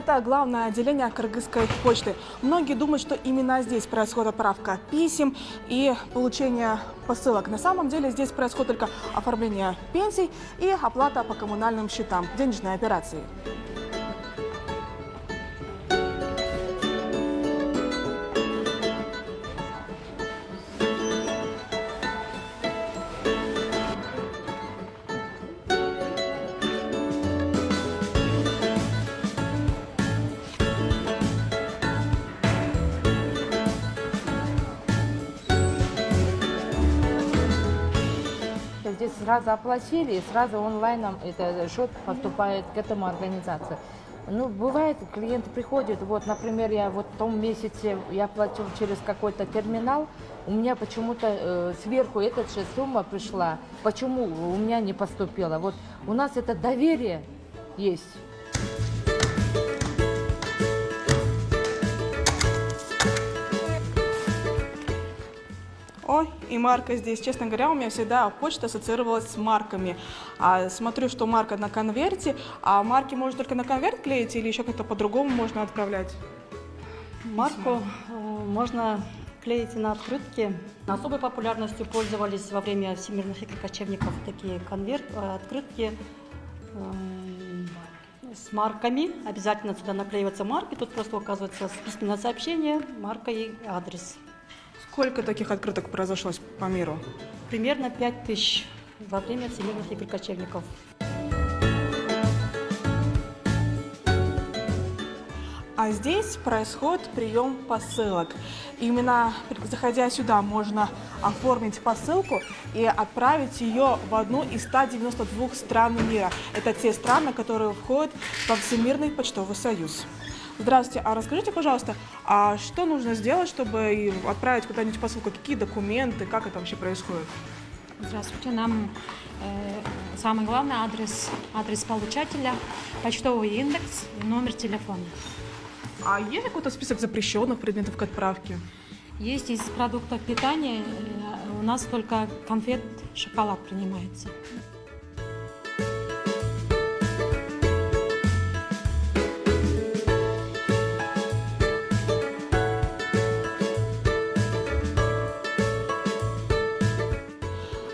Это главное отделение Кыргызской почты. Многие думают, что именно здесь происходит отправка писем и получение посылок. На самом деле здесь происходит только оформление пенсий и оплата по коммунальным счетам, денежные операции. Здесь сразу оплатили, и сразу онлайном этот счет поступает к этому организации. Ну, бывает, клиенты приходят, вот, например, я вот в том месяце я платил через какой-то терминал, у меня почему-то сверху эта же сумма пришла. Почему у меня не поступила? Вот у нас это доверие есть. Ой, и марка здесь. Честно говоря, у меня всегда почта ассоциировалась с марками. Смотрю, что марка на конверте, а марки можно только на конверт клеить или еще как-то по-другому можно отправлять? Марку можно клеить на открытки. Особой популярностью пользовались во время всемирных игр кочевников такие открытки с марками. Обязательно сюда наклеиваются марки. Тут просто указывается письменное сообщение, марка и адрес. Сколько таких открыток произошло по миру? Примерно 5000 во время всемирных игр кочевников. А здесь происходит прием посылок. Именно заходя сюда, можно оформить посылку и отправить ее в одну из 192 стран мира. Это те страны, которые входят во Всемирный почтовый союз. Здравствуйте, а расскажите, пожалуйста, а что нужно сделать, чтобы отправить куда-нибудь посылку? Какие документы, как это вообще происходит? Здравствуйте, нам самый главный адрес получателя, почтовый индекс и номер телефона. А есть какой-то список запрещенных предметов к отправке? Есть из продуктов питания, у нас только конфет, шоколад принимается.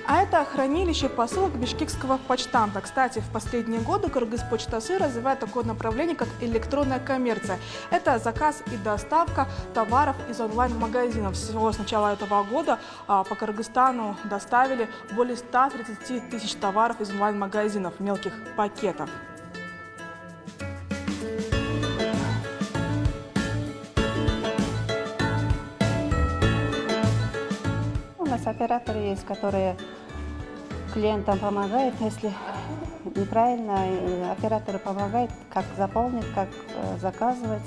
Это хранилище посылок бишкекского почтамта. Кстати, в последние годы Кыргызпочта.сы развивает такое направление, как электронная коммерция. Это заказ и доставка товаров из онлайн-магазинов. Всего с начала этого года по Кыргызстану доставили более 130 тысяч товаров из онлайн-магазинов, мелких пакетов. У нас операторы есть, которые клиентам помогают, если неправильно, операторы помогают, как заполнить, как заказывать.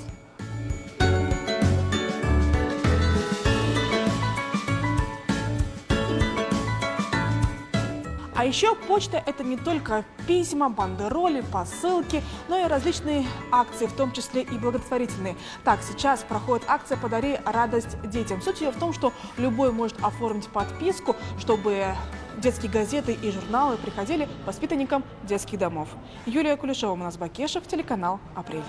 А еще почта – это не только письма, бандероли, посылки, но и различные акции, в том числе и благотворительные. Так, сейчас проходит акция «Подари радость детям». Суть ее в том, что любой может оформить подписку, чтобы детские газеты и журналы приходили воспитанникам детских домов. Юлия Кулешова, Манас Бакешев, телеканал «Апрель».